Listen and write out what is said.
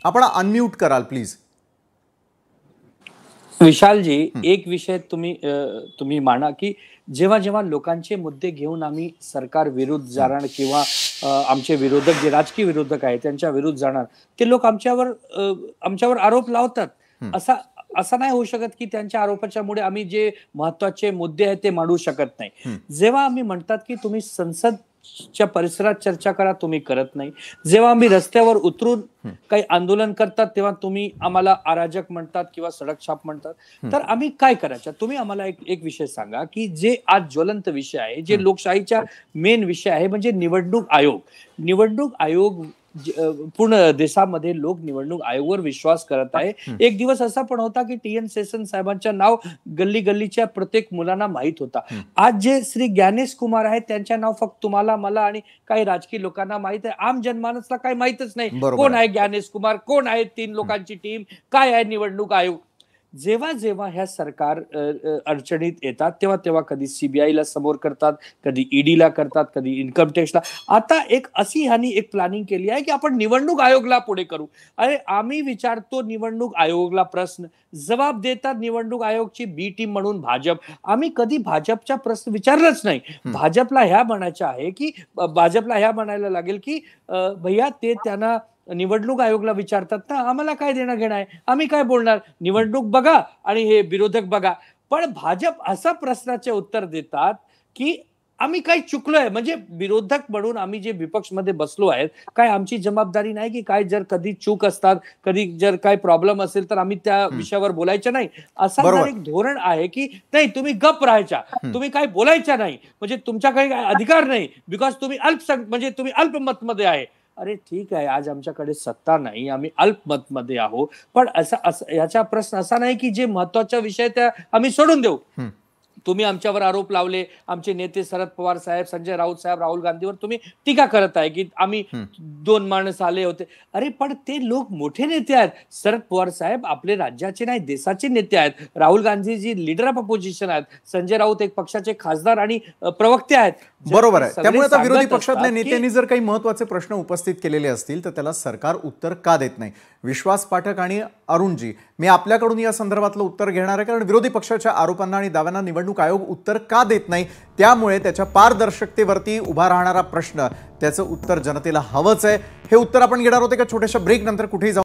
आपण अनम्यूट कराल प्लीज। विशाल जी, एक विषय तुम्ही माना की जेव्हा जेव्हा लोकांचे मुद्दे घेऊन आम्ही सरकार विरुद्ध जाणार किंवा आमचे विरोधक जे राजकीय विरोधक आहेत त्यांच्या विरुद्ध जाणार, ते लोक आमच्यावर आरोप लावतात। असा असा नाही होऊ शकत की त्यांच्या आरोपाच्यामुळे आम्ही जे महत्त्वाचे मुद्दे आहेत ते मांडू शकत नाही। जेव्हा आम्ही म्हणतात की तुम्ही संसदच्या परिसरात चर्चा करा, तुम्ही करत नाही। जेव्हा आम्ही रस्त्यावर उतरून काही आंदोलन करतात तेव्हा तुम्ही आम्हाला अराजक म्हणतात किंवा सडक छाप म्हणतात। तर आम्ही काय करायचं? तुम्ही आम्हाला एक विषय सांगा की जे आज ज्वलंत विषय आहे, जे लोकशाहीचा मेन विषय आहे, म्हणजे निवडणूक आयोग। निवडणूक आयोग पूर्ण देशामध्ये लोक निवडणूक आयोगावर विश्वास करत आहे। एक दिवस असा पण होता की टी एन सेशन साहेबांचं नाव गल्ली गल्लीच्या प्रत्येक मुलांना माहित होता। आज जे श्री ज्ञानेश कुमार आहेत त्यांचे नाव फक्त तुम्हाला, मला आणि काही राजकीय लोकांना माहित आहे। आम जनमानसला काही माहितच नाही कोण आहे ज्ञानेश कुमार, कोण आहे 3 लोकांची टीम, काय आहे निवडणूक आयोग। जेव्हा जेव्हा ह्या सरकार अडचणीत येतात तेव्हा तेव्हा कधी सीबीआयला समोर करतात, कधी ईडीला करतात, कधी इन्कम टॅक्सला। आता एक अशी ह्यांनी एक प्लॅनिंग केली आहे की आपण निवडणूक आयोगला पुढे करू। अरे आम्ही विचारतो निवडणूक आयोगला प्रश्न, जबाब देतात निवडणूक आयोगची बी टीम म्हणून भाजप। आम्ही कधी भाजपचा प्रश्न विचारलाच नाही। भाजपला ह्या म्हणायचं आहे की भाजपला ह्या म्हणायला लागेल की भैया ते त्यांना निवडणूक आयोगला विचारतात ना, आम्हाला काय देणं घेणं आहे, आम्ही काय बोलणार, निवडणूक बघा आणि हे विरोधक बघा। पण भाजप असा प्रश्नाचे उत्तर देतात की आम्ही काही चुकलोय, म्हणजे विरोधक म्हणून आम्ही जे विपक्षमध्ये बसलो आहेत, काय आमची जबाबदारी नाही की काय जर कधी चूक असतात, कधी जर काय प्रॉब्लेम असेल तर आम्ही त्या विषयावर बोलायचं नाही? असा जर एक धोरण आहे की नाही तुम्ही गप राहायचा, तुम्ही काय बोलायचं नाही, म्हणजे तुमच्याकडे अधिकार नाही बिकॉज तुम्ही म्हणजे तुम्ही अल्पमत मध्ये आहे। अरे ठीक आहे, आज आमच्याकडे सत्ता नाही, आम्ही अल्पमत मध्ये आहोत, पण याचा प्रश्न असा नाही की जे महत्त्वाचा विषय त्या आम्ही सोडून देऊ। तुम्ही आमच्यावर आरोप लावले, आमचे नेते शरद पवार साहेब, संजय राऊत साहेब, राहुल गांधीवर तुम्ही टीका करत आहे की आम्ही 2 माणसं आले होते। अरे पण ते लोक मोठे नेते आहेत। शरद पवार साहेब आपले राज्याचे नाही देशाचे नेते आहेत, Rahul Gandhi ji leader of opposition आहेत, संजय राऊत एक पक्षाचे खासदार आणि प्रवक्ते आहेत। बरोबर आहे। त्यामुळे आता विरोधी पक्षातल्या नेत्यांनी जर काही महत्त्वाचे प्रश्न उपस्थित केलेले असतील तर त्याला सरकार उत्तर का देत नाही? विश्वास पाठक आणि अरुणजी, मी आपल्याकडून या संदर्भातलं उत्तर घेणार आहे, कारण विरोधी पक्षाच्या आरोपांना आणि दाव्यांना निवडणूक आयोग उत्तर का देत नाही, त्यामुळे त्याच्या पारदर्शकतेवरती उभा राहणारा प्रश्न, त्याचं उत्तर जनतेला हवंच आहे। हे उत्तर आपण घेणार होते का छोट्याशा ब्रेक नंतर, कुठेही जाऊ